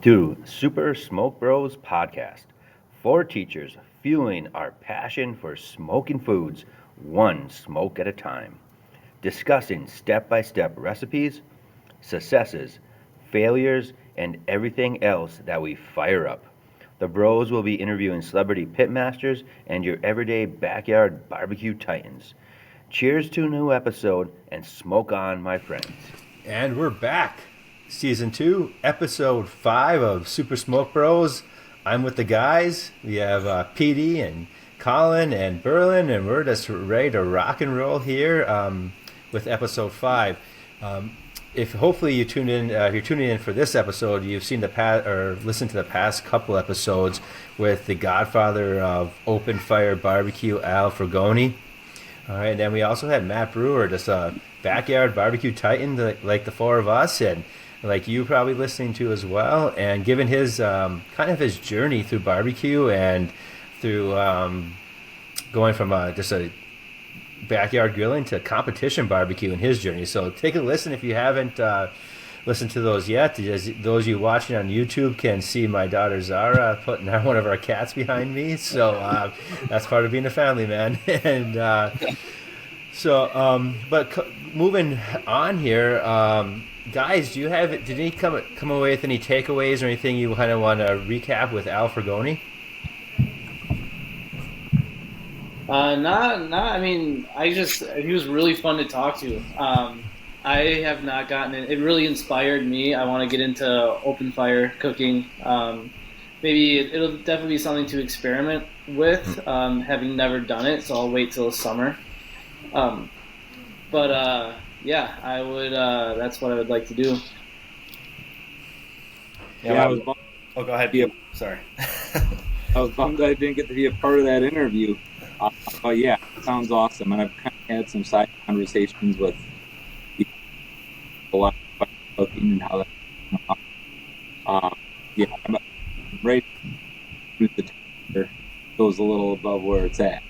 to Super Smoke Bros podcast. Four teachers fueling our passion for smoking foods one smoke at a time, discussing step-by-step recipes, successes, failures, and everything else that we fire up. The bros will be interviewing celebrity pitmasters and your everyday backyard barbecue titans. Cheers to a new episode and smoke on, my friends. And we're back. Season 2, Episode 5 of Super Smoke Bros. I'm with the guys. We have PD and Colin and Berlin, and we're just ready to rock and roll here with Episode 5. If hopefully you tuned in, if you're tuning in for this episode, you've seen the past or listened to the past couple episodes with the godfather of open fire barbecue, Al Frugoni. All right, and then we also had Matt Brewer, just a backyard barbecue titan, like the four of us, and like you probably listening to as well, and given his kind of his journey through barbecue and through going from just a backyard grilling to competition barbecue in his journey. So take a listen if you haven't listened to those yet. Those you watching on YouTube can see my daughter Zara putting one of our cats behind me. So that's part of being a family, man. And but moving on here, guys, did you come away with any takeaways or anything you kind of want to recap with Al Frugoni? I mean, he was really fun to talk to. I have not gotten it. It really inspired me. I want to get into open fire cooking. Maybe it'll definitely be something to experiment with, having never done it, so I'll wait till the summer. Yeah, I would. That's what I would like to do. Yeah, I was bummed. Oh, go ahead. Sorry. I was bummed I didn't get to be a part of that interview. But yeah, it sounds awesome. And I've kind of had some side conversations with a lot of cooking and how that. Yeah, I'm right through the temperature goes a little above where it's at.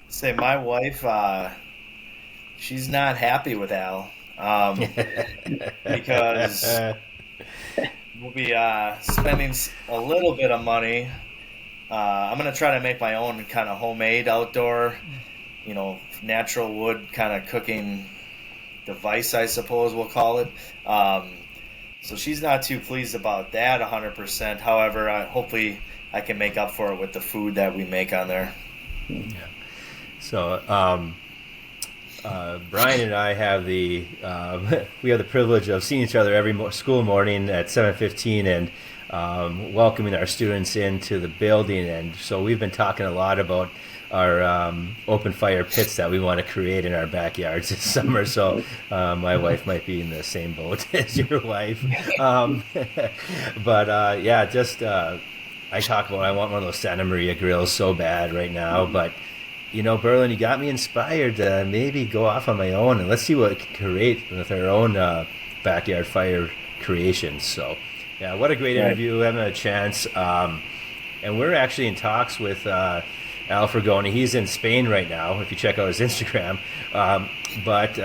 Say, my wife, she's not happy with Al because we'll be spending a little bit of money. I'm going to try to make my own kind of homemade outdoor, natural wood kind of cooking device, I suppose we'll call it. So she's not too pleased about that 100%. However, hopefully I can make up for it with the food that we make on there. Yeah. So Brian and I have we have the privilege of seeing each other every school morning at 7:15 and welcoming our students into the building, and so we've been talking a lot about our open fire pits that we want to create in our backyards this summer. So my wife might be in the same boat as your wife, but I talk about I want one of those Santa Maria grills so bad right now, but Berlin, you got me inspired to maybe go off on my own and let's see what we can create with our own backyard fire creations. So yeah, what a great interview. We haven't had a chance. And we're actually in talks with Al Frugoni. He's in Spain right now, if you check out his Instagram. But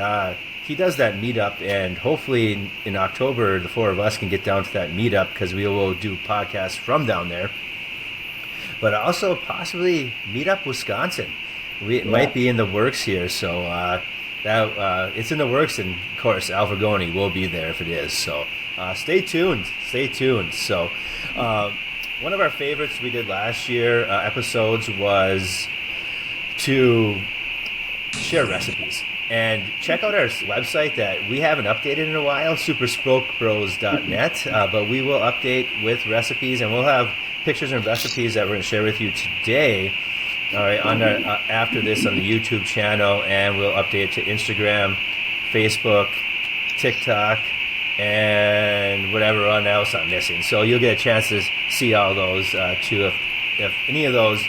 he does that meetup, and hopefully in October, the four of us can get down to that meetup because we will do podcasts from down there. But also possibly meet up Wisconsin. It might be in the works here. So it's in the works, and of course, Al Frugoni will be there if it is. So stay tuned. So one of our favorites we did last year episodes was to share recipes. And check out our website that we haven't updated in a while, superspokebros.net, but we will update with recipes, and we'll have pictures and recipes that we're going to share with you today. All right, after this on the YouTube channel, and we'll update it to Instagram, Facebook, TikTok, and whatever else I'm missing. So you'll get a chance to see all those too. If any of those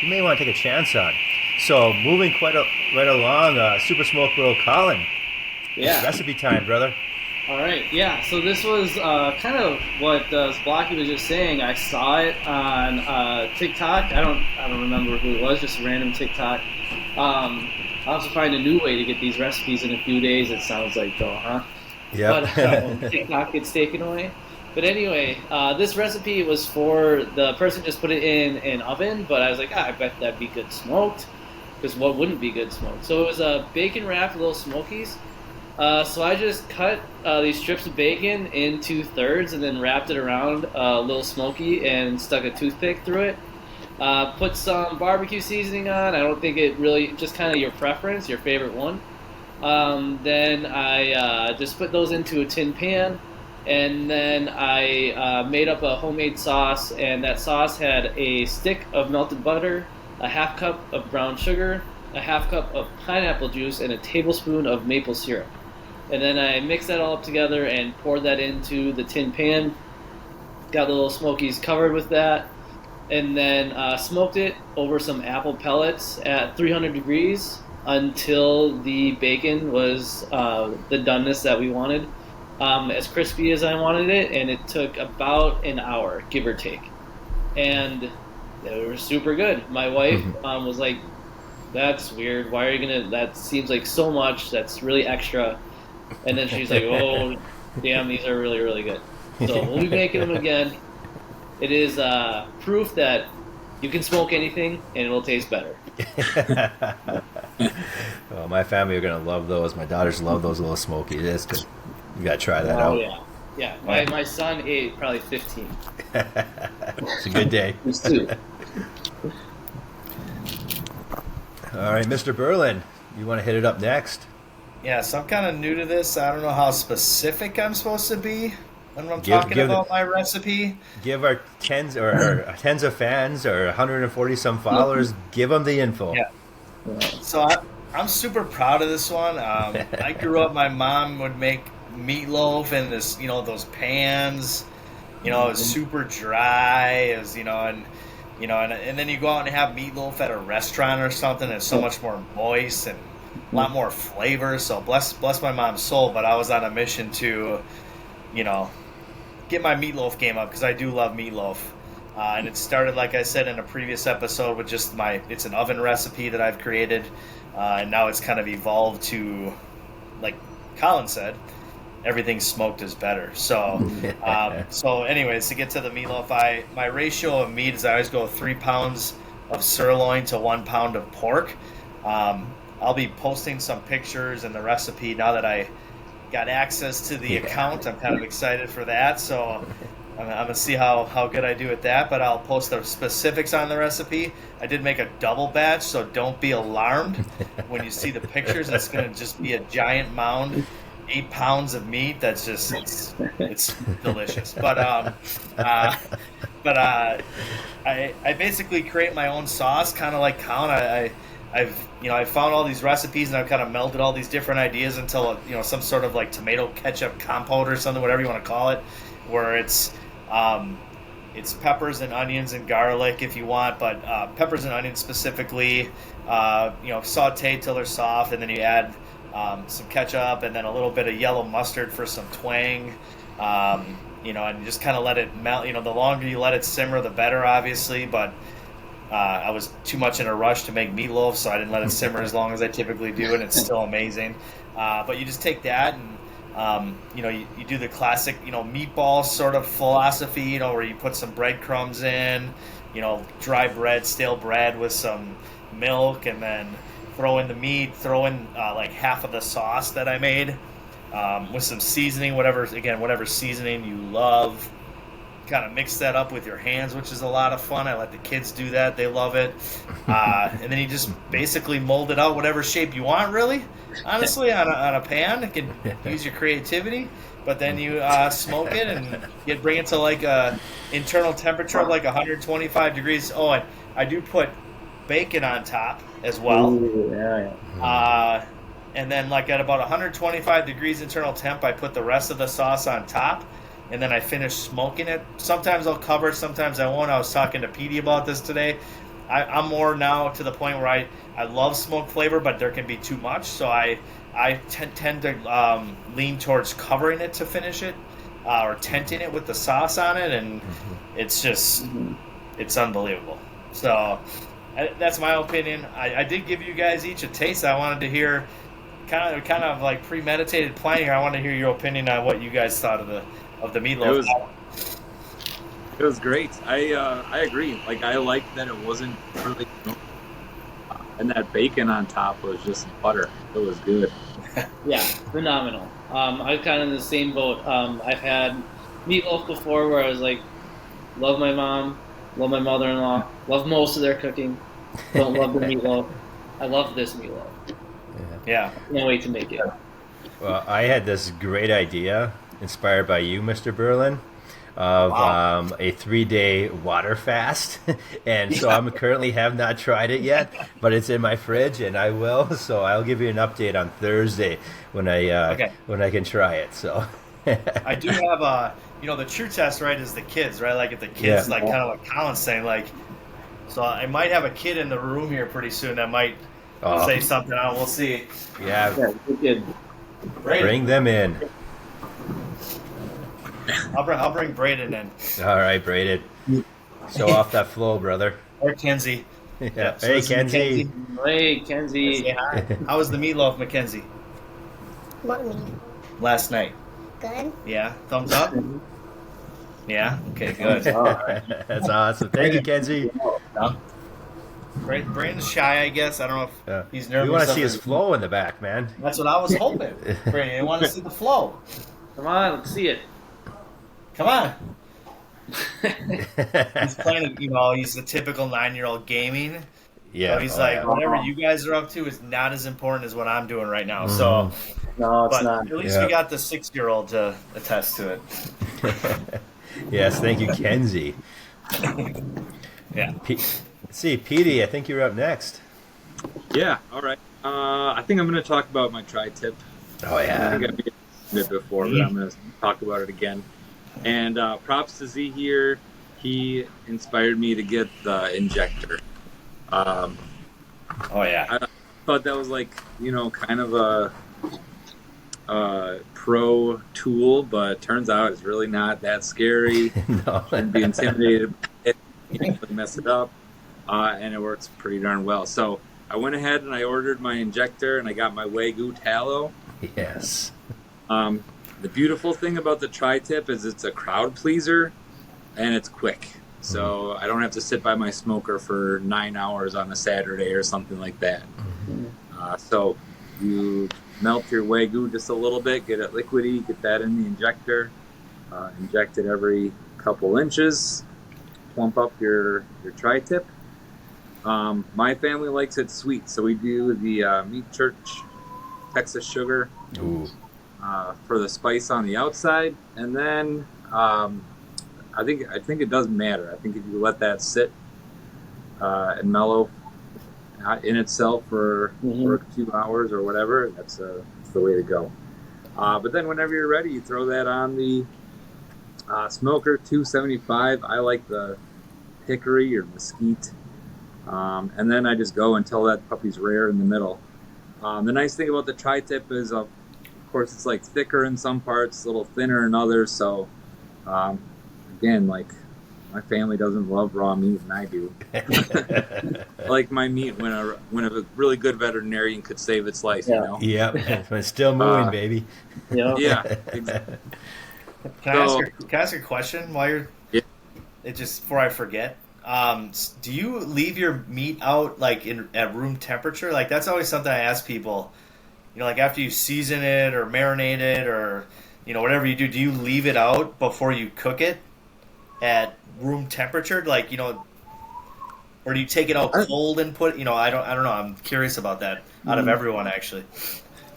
you may want to take a chance on. So moving right along, Super Smoke Bro Colin. Yeah. It's recipe time, brother. All right, yeah. So this was kind of what Blocky was just saying. I saw it on TikTok. I don't remember who it was. Just a random TikTok. I'll have to find a new way to get these recipes in a few days. It sounds like, though, huh? Yeah. But TikTok gets taken away. But anyway, this recipe was for the person just put it in an oven, but I was like, I bet that'd be good smoked, because what wouldn't be good smoked? So it was a bacon wrapped little smokies. So I just cut these strips of bacon into thirds and then wrapped it around a little smoky and stuck a toothpick through it. Put some barbecue seasoning on. I don't think it really, just kind of your preference, your favorite one. Then I just put those into a tin pan, and then I made up a homemade sauce, and that sauce had a stick of melted butter, a half cup of brown sugar, a half cup of pineapple juice, and a tablespoon of maple syrup. And then I mixed that all up together and poured that into the tin pan. Got the little smokies covered with that, and then smoked it over some apple pellets at 300 degrees until the bacon was the doneness that we wanted, as crispy as I wanted it, and it took about an hour, give or take. And they were super good. My wife was like, that's weird. Why are you going to, that seems like so much. That's really extra. And then she's like, oh, damn, these are really, really good. So we'll be making them again. It is proof that you can smoke anything and it'll taste better. Well, my family are going to love those. My daughters love those little smoky. It is good. You got to try that out. Yeah. Yeah. My son ate probably 15. It's a good day. All right, Mr. Berlin, you want to hit it up next? Yeah, so I'm kind of new to this. I don't know how specific I'm supposed to be when I'm talking about my recipe. Give our tens of fans or 140 some followers, give them the info. Yeah. So I'm super proud of this one. I grew up, my mom would make meatloaf in this, those pans. It was super dry. It was, and then you go out and have meatloaf at a restaurant or something. It's so much more moist and a lot more flavor. So bless my mom's soul. But I was on a mission to, get my meatloaf game up because I do love meatloaf. And it started, like I said in a previous episode, with just it's an oven recipe that I've created. And now it's kind of evolved to, like Colin said, everything smoked is better. So, anyways, to get to the meatloaf, my ratio of meat is I always go 3 pounds of sirloin to 1 pound of pork. I'll be posting some pictures and the recipe now that I got access to the account. I'm kind of excited for that. So I'm going to see how good I do at that, but I'll post the specifics on the recipe. I did make a double batch, so don't be alarmed when you see the pictures. It's going to just be a giant mound, 8 pounds of meat. That's just, it's delicious. But I basically create my own sauce, kind of like Colin. I've found all these recipes and I've kind of melded all these different ideas until some sort of like tomato ketchup compote or something, whatever you want to call it, where it's peppers and onions and garlic if you want, but peppers and onions specifically, sauteed till they're soft, and then you add some ketchup and then a little bit of yellow mustard for some twang, and you just kind of let it melt. The longer you let it simmer, the better, obviously, but I was too much in a rush to make meatloaf, so I didn't let it simmer as long as I typically do, and it's still amazing. But you just take that and, you do the classic, meatball sort of philosophy, where you put some breadcrumbs in, dry bread, stale bread with some milk, and then throw in the meat, throw in like half of the sauce that I made with some seasoning, whatever seasoning you love. Kind of mix that up with your hands, which is a lot of fun. I let the kids do that. They love it. And then you just basically mold it out whatever shape you want, really, honestly, on a pan. You can use your creativity, but then you smoke it and you bring it to like a internal temperature of like 125 degrees. Oh, and I do put bacon on top as well. Ooh, yeah. And then like at about 125 degrees internal temp, I put the rest of the sauce on top. And then I finish smoking it. Sometimes I'll cover it, sometimes I won't. I was talking to Petey about this today. I'm more now to the point where I love smoke flavor, but there can be too much. So I tend to lean towards covering it to finish it, or tenting it with the sauce on it, and it's just, it's unbelievable. So that's my opinion. I did give you guys each a taste. I wanted to hear kind of like premeditated planning. I wanted to hear your opinion on what you guys thought of the meatloaf. It was great. I agree. Like I liked that it wasn't really, and that bacon on top was just butter. It was good. Yeah, phenomenal. I'm kind of in the same boat. I've had meatloaf before where I was like, love my mom, love my mother-in-law, love most of their cooking, don't love the meatloaf. I love this meatloaf. Yeah. Can't wait to make it. Well, I had this great idea, inspired by you, Mr. Berlin, of Wow. a 3-day water fast, and so I'm currently have not tried it yet, but it's in my fridge, and I will. So I'll give you an update on Thursday Okay. when I can try it. So I do have the true test, right, is the kids, right? Like if the kids, Yeah. like kind of like Colin's saying, like, so I might have a kid in the room here pretty soon that might Oh, say something. We'll see. yeah, Yeah, good. bring them in. I'll bring Braden in All right, Braden. Show off that flow, brother. or Kenzie. Yeah. So Hey, this is Kenzie. Hey, Say Kenzie. hi. How was the meatloaf, Mackenzie? What meat? Last night. Good? Yeah. Thumbs up. Yeah. Okay. Good. That's awesome. Thank you, Kenzie. No? Braden's shy, I guess. I don't know if he's nervous. We want to of see his it. flow in the back, man. That's what I was hoping. Brady, I want to see the flow. Come on, let's see it. Come on. He's playing, he's a typical 9-year-old gaming. Yeah. So he's oh, like, yeah. whatever you guys are up to is not as important as what I'm doing right now. So, No, it's but not. at least Yeah. we got the 6-year-old to attest to it. Yes, thank you, Kenzie. Yeah. Let's see, Petey, I think you're up next. Yeah. All right. I think I'm going to talk about my tri-tip. Oh, I yeah. think I've mentioned it before, but I'm going to talk about it again. And props to Z here. He inspired me to get the injector. Oh, yeah. I thought that was like, kind of a pro tool, but turns out it's really not that scary. No. Shouldn't be intimidated by it. You can't really mess it up. And it works pretty darn well. So I went ahead and I ordered my injector and I got my Wagyu tallow. Yes. The beautiful thing about the tri-tip is it's a crowd pleaser and it's quick. So I don't have to sit by my smoker for 9 hours on a Saturday or something like that. So you melt your Wagyu just a little bit, get it liquidy, get that in the injector, inject it every couple inches, plump up your tri-tip. My family likes it sweet, so we do the Meat Church Texas sugar Ooh. for the spice on the outside, and then I think it doesn't matter. I think if you let that sit and mellow in itself for a few hours or whatever, that's the way to go. But then whenever you're ready, you throw that on the smoker, 275. I like the hickory or mesquite. And then I just go until that puppy's rare in the middle. The nice thing about the tri-tip is, of course, it's like thicker in some parts, a little thinner in others. So, again, like my family doesn't love raw meat, and I do. I like my meat when a really good veterinarian could save its life. Yeah. Yep. It's still moving, baby. Yeah. Yeah. Exactly. Can I ask a question while you're? Yeah. It just before I forget. Do you leave your meat out like at room temperature? Like that's always something I ask people. Like after you season it or marinate it or whatever you do you leave it out before you cook it at room temperature? Like or do you take it out cold and put? I don't know. I'm curious about that. Out of everyone, actually.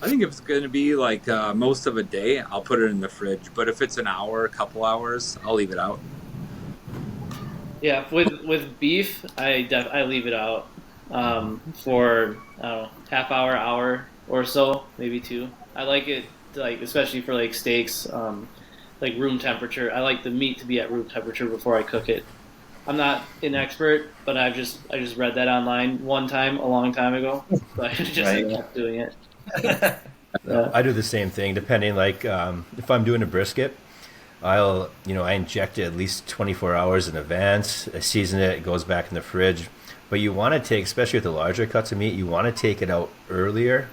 I think if it's going to be like most of a day, I'll put it in the fridge. But if it's an hour, a couple hours, I'll leave it out. Yeah, with beef, I leave it out for I don't know, half hour or so, maybe 2. I like it especially for like steaks, like room temperature. I like the meat to be at room temperature before I cook it. I'm not an expert, but I just read that online one time a long time ago, so I just kept doing it. Yeah. I do the same thing, depending, like, if I'm doing a brisket, I inject it at least 24 hours in advance. I season it, it goes back in the fridge. But you want to take, especially with the larger cuts of meat, you want to take it out earlier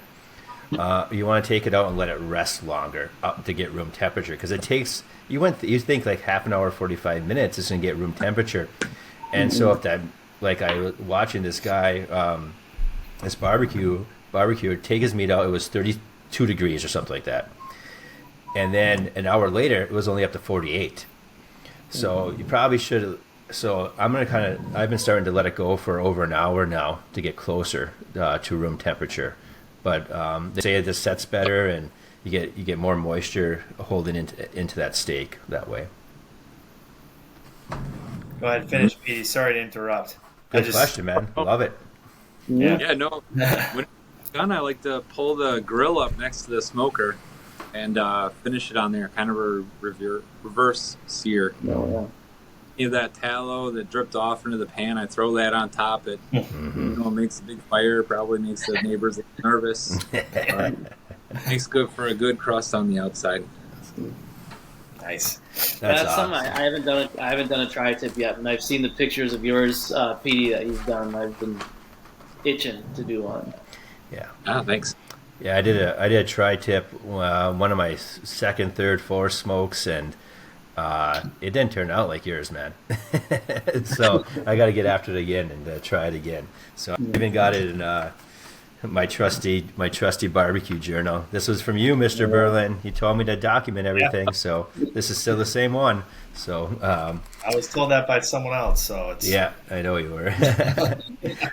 you want to take it out and let it rest longer up to get room temperature, because it takes you think like half an hour, 45 minutes is gonna get room temperature, and so if that, like I was watching this guy, this barbecue take his meat out, it was 32 degrees or something like that, and then an hour later it was only up to 48. So you probably should. So I've been starting to let it go for over an hour now to get closer to room temperature. But they say it just sets better, and you get more moisture holding into that steak that way. Go ahead, finish, Petey. Sorry to interrupt. Good question, man. Love it. Yeah, no. When it's done, I like to pull the grill up next to the smoker and finish it on there, kind of a reverse sear. You know, that tallow that dripped off into the pan, I throw that on top. It makes a big fire, probably makes the neighbors nervous. Makes good for a good crust on the outside. Nice. That's awesome. something I haven't done. I haven't done a tri-tip yet, and I've seen the pictures of yours, Petey, that you've done. I've been itching to do one. Yeah. Thanks. Yeah, I did a tri-tip, one of my second, third, fourth smokes, and it didn't turn out like yours, man. So I got to get after it again and try it again. So I even got it in my trusty barbecue journal. This was from you, Mr. Berlin. You told me to document everything, so this is still the same one. So I was told that by someone else, so it's I know you were.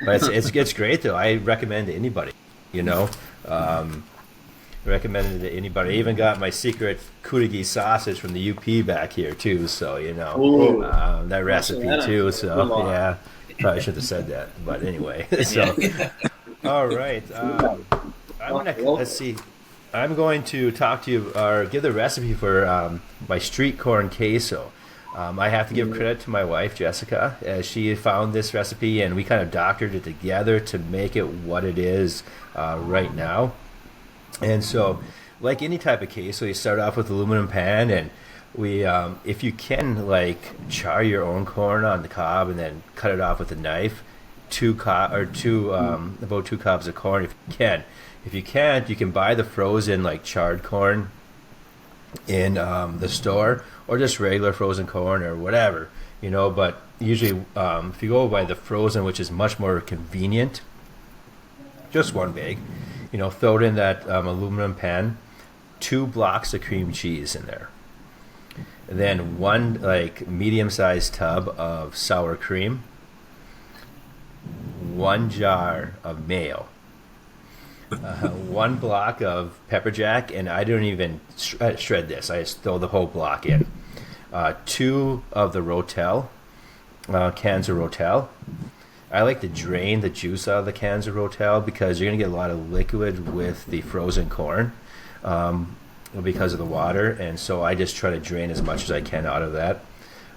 But it's great though. I recommend it to anybody. Recommended it to anybody. I even got my secret kurigi sausage from the UP back here too. So that recipe too. So yeah, probably should have said that. But anyway, so all right. Let's see. I'm going to talk to you or give the recipe for my street corn queso. I have to give credit to my wife, Jessica, as she found this recipe, and we kind of doctored it together to make it what it is right now. And so, like any type of queso, you start off with aluminum pan, and we, if you can, like char your own corn on the cob and then cut it off with a knife, about 2 cobs of corn if you can. If you can't, you can buy the frozen like charred corn in the store, or just regular frozen corn or whatever, But usually, if you go by the frozen, which is much more convenient, just one bag. Throw it in that aluminum pan, 2 blocks of cream cheese in there. And then 1 like medium-sized tub of sour cream, 1 jar of mayo, 1 block of pepper jack, and I don't even shred this. I just throw the whole block in. 2 of the Rotel, cans of Rotel. I like to drain the juice out of the cans of Rotel because you're going to get a lot of liquid with the frozen corn because of the water, and so I just try to drain as much as I can out of that.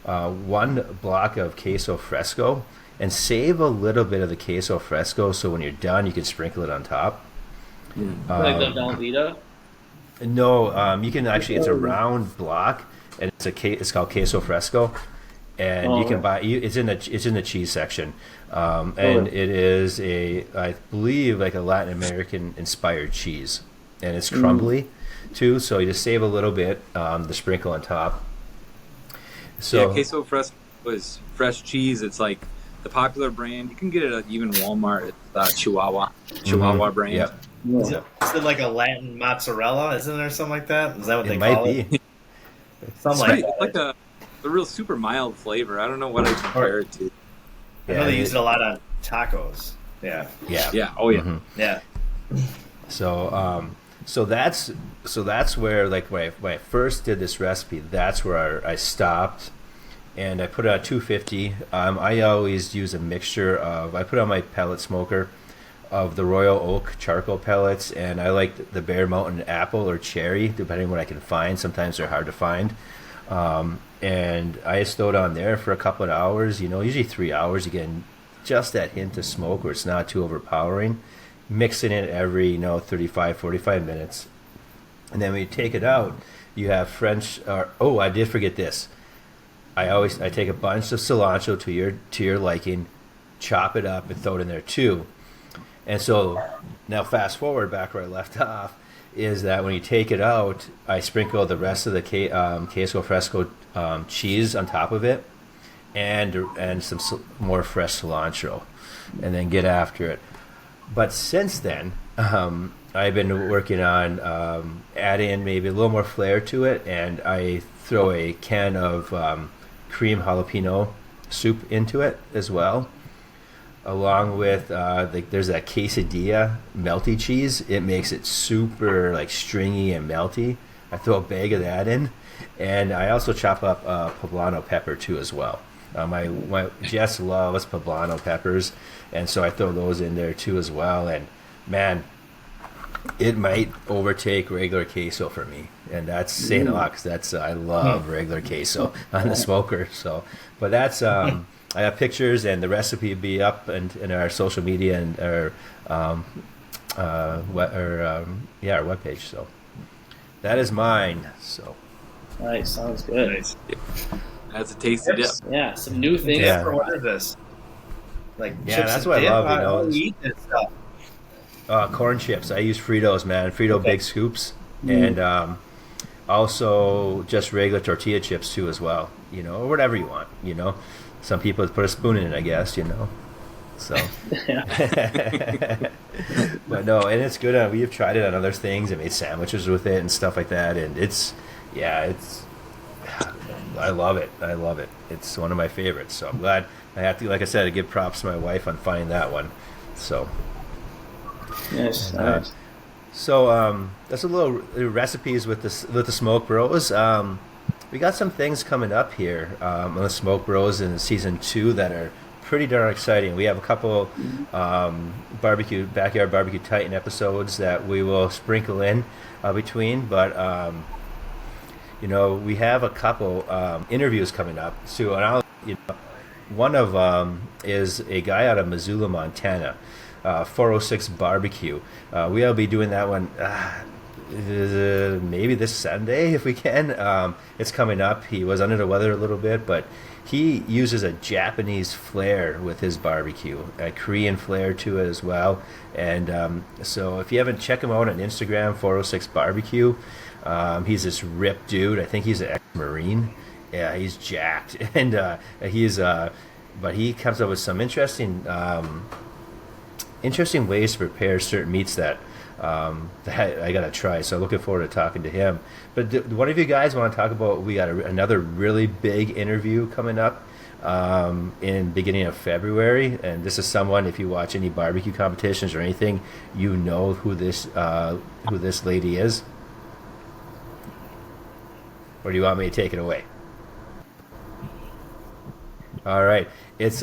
1 block of queso fresco, and save a little bit of the queso fresco so when you're done you can sprinkle it on top. Like the Velveeta? No, you can actually, it's a round block, and it's called queso fresco. And you can buy it's in the cheese section, and it is I believe like a Latin American inspired cheese, and it's crumbly too. So you just save a little bit, the sprinkle on top. So queso fresco is fresh cheese. It's like the popular brand. You can get it at even Walmart. It's Chihuahua brand. Yep. Is it like a Latin mozzarella? Isn't there something like that? Is that what they might call be. it? Something like that. It's like a real super mild flavor. I don't know what I compare it to. I know they use it a lot on tacos. Yeah. Oh yeah. Mm-hmm. Yeah. So that's where, like, when I first did this recipe, that's where I stopped, and I put it at 250. I always use a mixture of, I put on my pellet smoker of the Royal Oak charcoal pellets, and I like the Bear Mountain apple or cherry, depending on what I can find. Sometimes they're hard to find. And I just throw it on there for a couple of hours, usually 3 hours. You get just that hint of smoke where it's not too overpowering. Mixing it every, 35, 45 minutes. And then when you take it out, you have I did forget this. I take a bunch of cilantro to your liking, chop it up and throw it in there too. And so now fast forward back where I left off is that when you take it out, I sprinkle the rest of the queso fresco cheese on top of it, and some more fresh cilantro, and then get after it. But since then, I've been working on adding maybe a little more flair to it, and I throw a can of cream jalapeno soup into it as well, along with there's that quesadilla melty cheese. It makes it super like stringy and melty. I throw a bag of that in, and I also chop up poblano pepper too as well. My Jess loves poblano peppers, and so I throw those in there too as well. And man, it might overtake regular queso for me, and that's saying a lot, 'cause that's I love regular queso on the smoker. So, but that's I have pictures, and the recipe will be up in our social media and our our webpage. So that is mine. So Nice, sounds good. Nice. That's a tasty dip. Yeah, some new things. Yeah. What is this? Like Yeah, chips that's and what I dip? love, you How know, do is- you eat this stuff? corn chips. I use Fritos, man. Frito Okay. big scoops, and also just regular tortilla chips too as well. You know, or whatever you want. You know, some people put a spoon in it, I guess. You know, so. But no, and it's good. We've tried it on other things and made sandwiches with it and stuff like that, and it's I love it. I love it. It's one of my favorites. So I'm glad. I have to, like I said, to give props to my wife on finding that one. So. Yes, And, nice. So that's a little recipes with the Smoke Bros. We got some things coming up here on the Smoke Bros in season 2 that are pretty darn exciting. We have a couple backyard barbecue Titan episodes that we will sprinkle in between, but you know, we have a couple interviews coming up. So, and one of is a guy out of Missoula, Montana. 406 Barbecue. We'll be doing that one maybe this Sunday if we can. It's coming up. He was under the weather a little bit, but he uses a Japanese flair with his barbecue, a Korean flair to it as well. And so if you haven't, check him out on Instagram, 406 Barbecue. He's this ripped dude. I think he's an ex-Marine. Yeah, he's jacked. And but he comes up with some interesting ways to prepare certain meats that I gotta try. So looking forward to talking to him. But do one of you guys want to talk about? We got another really big interview coming up in beginning of February, and this is someone. If you watch any barbecue competitions or anything, you know who this lady is. Or do you want me to take it away? All right, it's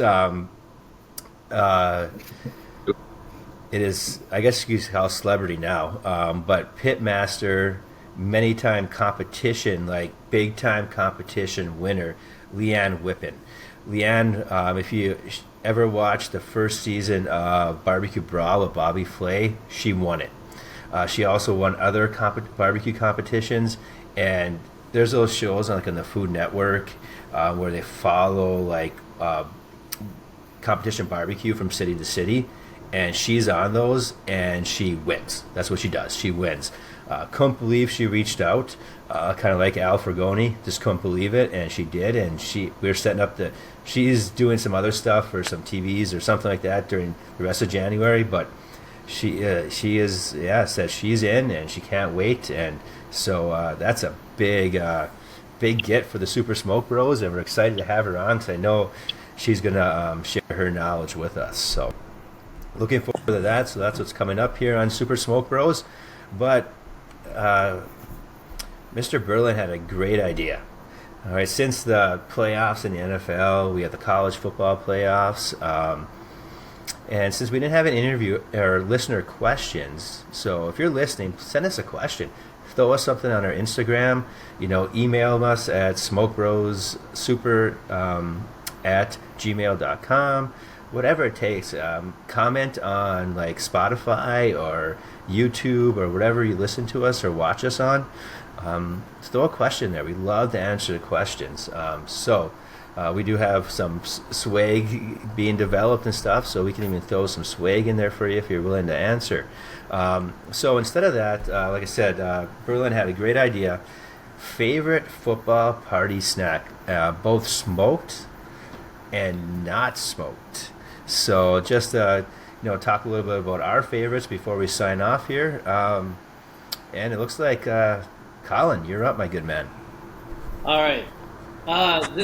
it is, I guess you could call celebrity now, but pitmaster, many-time competition, like big-time competition winner, Leanne Whippen. Leanne, if you ever watched the first season of Barbecue Brawl with Bobby Flay, she won it. She also won other barbecue competitions, and there's those shows like on the Food Network where they follow like competition barbecue from city to city, and she's on those and she wins. That's what she does. She wins. Couldn't believe she reached out, kind of like Al Fragoni. Just couldn't believe it, and she did. And we're setting up she's doing some other stuff for some TVs or something like that during the rest of January. But she says she's in and she can't wait. And so that's a big get for the Super Smoke Bros, and we're excited to have her on because I know she's gonna share her knowledge with us. So looking forward to that. So that's what's coming up here on Super Smoke Bros. But Mr. Berlin had a great idea. All right, since the playoffs in the NFL, we have the college football playoffs, and since we didn't have an interview or listener questions, so if you're listening, send us a question. Throw us something on our Instagram. Email us at smokebrossuper at gmail.com. Whatever it takes. Comment on like Spotify or YouTube or whatever you listen to us or watch us on. Throw a question there. We love to answer the questions. So We do have some swag being developed and stuff, so we can even throw some swag in there for you if you're willing to answer. So instead of that, like I said, Berlin had a great idea. Favorite football party snack, both smoked and not smoked. So just talk a little bit about our favorites before we sign off here. And it looks like Colin, you're up, my good man. All right.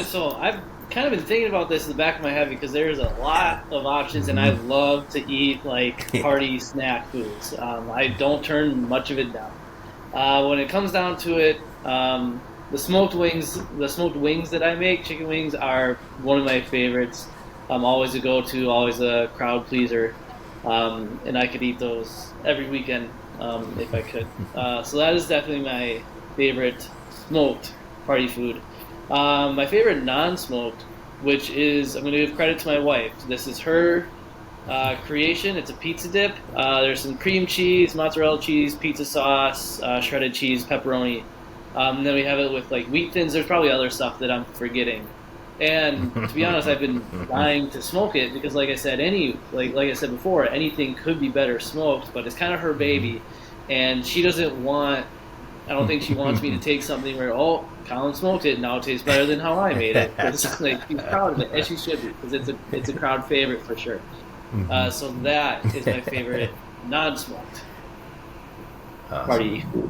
So I've kind of been thinking about this in the back of my head because there's a lot of options, and I love to eat like party snack foods. I don't turn much of it down. When it comes down to it, the smoked wings that I make, chicken wings, are one of my favorites. Always a go-to, always a crowd pleaser, and I could eat those every weekend if I could. So that is definitely my favorite smoked party food. My favorite non-smoked, which is, I'm going to give credit to my wife. This is her creation. It's a pizza dip. There's some cream cheese, mozzarella cheese, pizza sauce, shredded cheese, pepperoni. And then we have it with like wheat thins. There's probably other stuff that I'm forgetting. And to be honest, I've been dying to smoke it because, like I said, like I said before, anything could be better smoked. But it's kind of her baby, and she doesn't want. I don't think she wants me to take something where, oh, Colin smoked it, now it tastes better than how I made it. It's like, she's proud of it, and she should be, because it's a crowd favorite for sure. So that is my favorite non-smoked party food.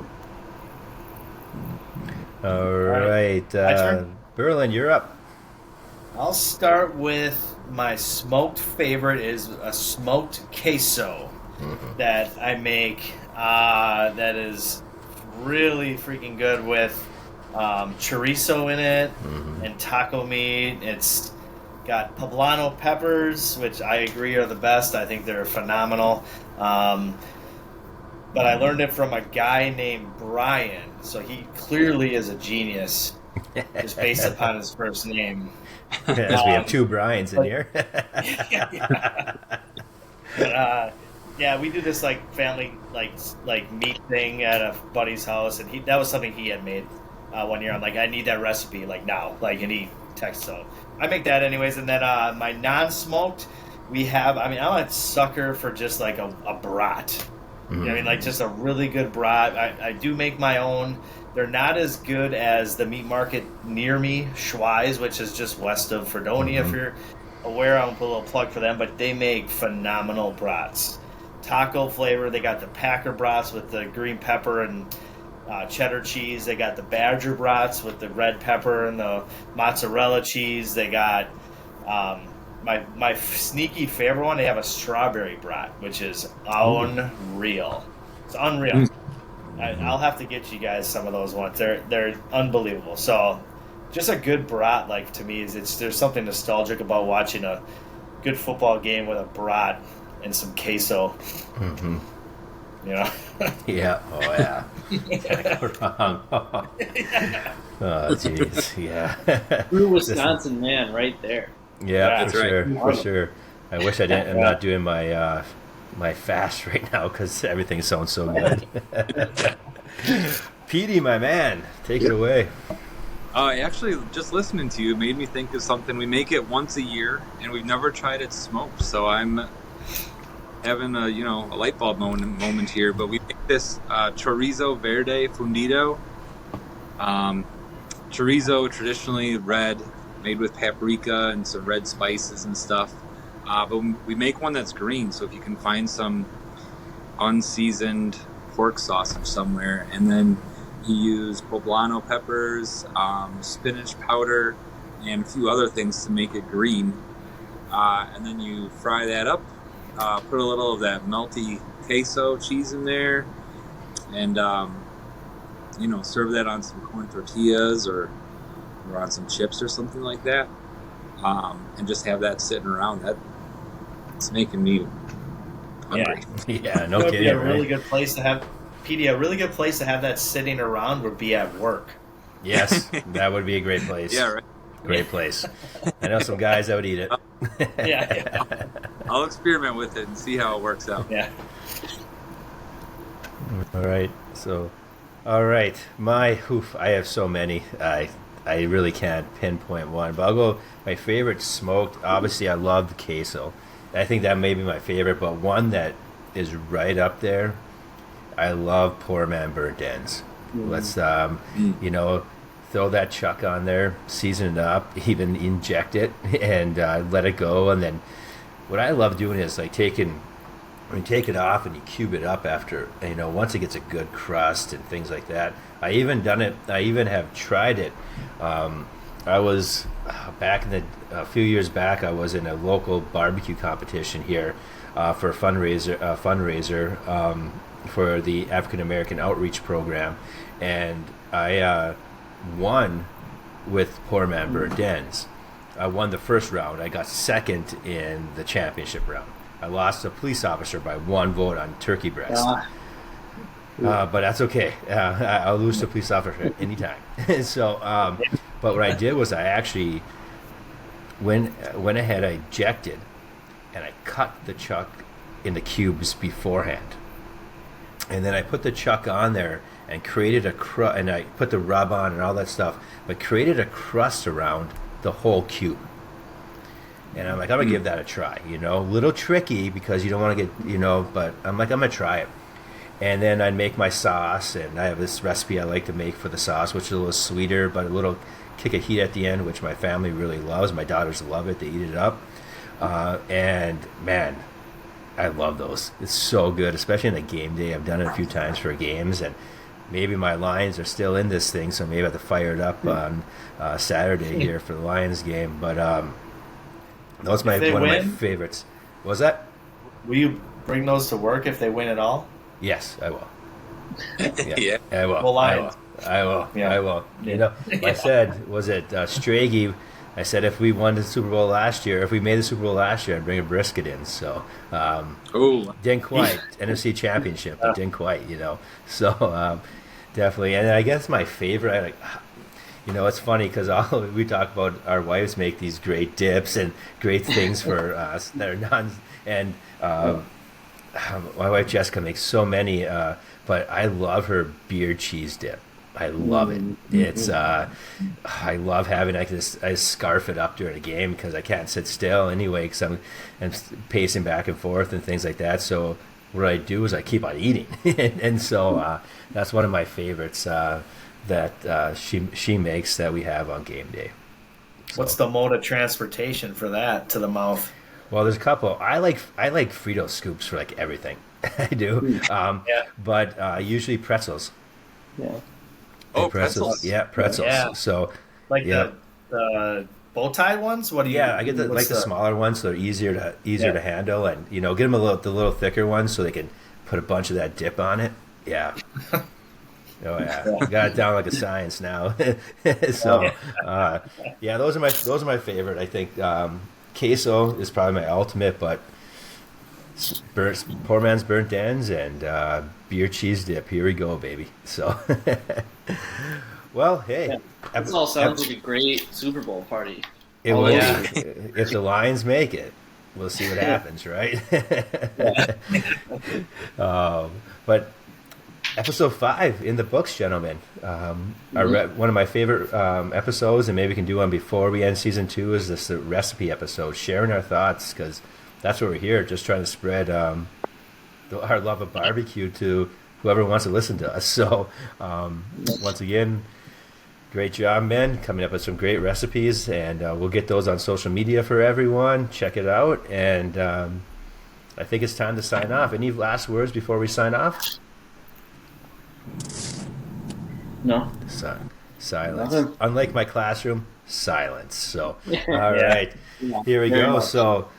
All right. Berlin, you're up. I'll start with my smoked favorite is a smoked queso that I make that is really freaking good with chorizo in it and taco meat. It's got poblano peppers, which I agree are the best. I think they're phenomenal. But I learned it from a guy named Brian, so he clearly is a genius, just based upon his first name. As we have two Brians in here. Yeah, we do this like family like meat thing at a buddy's house, and that was something he had made one year. I'm like, I need that recipe like now, like, and he texts, so I make that anyways. And then my non-smoked, I'm a sucker for just like a brat. You know what I mean, like just a really good brat. I do make my own. They're not as good as the meat market near me, Schweiz, which is just west of Fredonia. If you're aware, I'll put a little plug for them, but they make phenomenal brats. Taco flavor. They got the Packer brats with the green pepper and cheddar cheese. They got the Badger brats with the red pepper and the mozzarella cheese. They got my sneaky favorite one. They have a strawberry brat, which is unreal. It's unreal. I'll have to get you guys some of those ones. They're unbelievable. So, just a good brat, like, to me, there's something nostalgic about watching a good football game with a brat and some queso. You know? Yeah. Oh, yeah. Can't go wrong. Oh, jeez. Yeah. True Wisconsin man, right there. Yeah, That's for right. sure. For sure. I wish I didn't. I'm not doing my my fast right now because everything sounds so good. Petey, my man, take it away. Actually, just listening to you made me think of something. We make it once a year, and we've never tried it smoked. So I'm having a light bulb moment here. But we make this chorizo verde fundido. Chorizo, traditionally red, made with paprika and some red spices and stuff. But we make one that's green, so if you can find some unseasoned pork sausage somewhere, and then you use poblano peppers, spinach powder, and a few other things to make it green. And then you fry that up, put a little of that melty queso cheese in there, and serve that on some corn tortillas or on some chips or something like that, and just have that sitting around. It's making me hungry. Yeah, no That would kidding. be a right? really good place to have. PD, a really good place to have that sitting around would be at work. Yes, that would be a great place. Yeah, right. Great place. I know some guys that would eat it. Yeah. I'll experiment with it and see how it works out. Yeah. All right. So, all right. I have so many. I really can't pinpoint one, but I'll go. My favorite smoked. Obviously, I love the queso. I think that may be my favorite, but one that is right up there. I love poor man burnt ends. Let's throw that chuck on there, season it up, even inject it, and let it go. And then what I love doing is like take it off and you cube it up after, once it gets a good crust and things like that. I even have tried it. I was a few years back, I was in a local barbecue competition here for a fundraiser for the African American Outreach Program, and I won with Poor Man Burnt Ends. I won the first round. I got second in the championship round. I lost a police officer by 1 vote on turkey breast. But that's okay. I'll lose to a police officer anytime. So, but what I did was I actually went ahead, I ejected, and I cut the chuck in the cubes beforehand. And then I put the chuck on there and created a crust, and I put the rub on and all that stuff, but created a crust around the whole cube. And I'm like, I'm going to give that a try, a little tricky because you don't want to get, but I'm like, I'm going to try it. And then I'd make my sauce, and I have this recipe I like to make for the sauce, which is a little sweeter, but a little kick of heat at the end, which my family really loves. My daughters love it. They eat it up. And man, I love those. It's so good, especially in a game day. I've done it a few times for games, and maybe my Lions are still in this thing, so maybe I have to fire it up on Saturday here for the Lions game. But that's one of my favorites. What was that? Will you bring those to work if they win at all? Yes, I will. Yeah. I will. Well, Lions. I will. Yeah. I will. I said, was it Stragi? I said if we won the Super Bowl last year, if we made the Super Bowl last year, I'd bring a brisket in. So, didn't quite. NFC Championship, but didn't quite, So, definitely. And I guess my favorite, it's funny because we talk about our wives make these great dips and great things for us that are non. And my wife Jessica makes so many, but I love her beer cheese dip. I love it. It's I love having this. I scarf it up during a game because I can't sit still anyway because I'm pacing back and forth and things like that. So what I do is I keep on eating, and so that's one of my favorites that she makes that we have on game day. So. What's the mode of transportation for that to the mouth? Well, there's a couple. I like Frito scoops for like everything. I do. But usually pretzels. Yeah. Oh, pretzels. Yeah, pretzels. Yeah. So, like the bow tie ones. What do you? Yeah, I get the smaller ones, so they're easier to handle, and get them the little thicker ones, so they can put a bunch of that dip on it. Yeah. Oh yeah, got it down like a science now. So, those are my favorite. I think queso is probably my ultimate, but poor man's burnt ends and beer cheese dip. Here we go, baby. So, well, hey, this all sounds like a great Super Bowl party. It will. Yeah. If the Lions make it, we'll see what happens, right? But episode 5 in the books, gentlemen. One of my favorite episodes, and maybe we can do one before we end season 2, is this the recipe episode, sharing our thoughts, because that's what we're here, just trying to spread our love of barbecue to whoever wants to listen to us. So, once again, great job, men, coming up with some great recipes, and we'll get those on social media for everyone. Check it out, and I think it's time to sign off. Any last words before we sign off? No. Silence. Nothing. Unlike my classroom, silence. So, all right, here we go. So,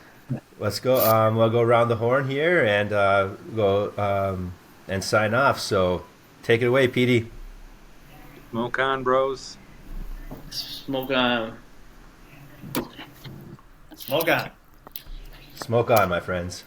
let's go. We'll go around the horn here and go and sign off. So, take it away, Petey. Smoke on, bros. Smoke on. Smoke on. Smoke on, my friends.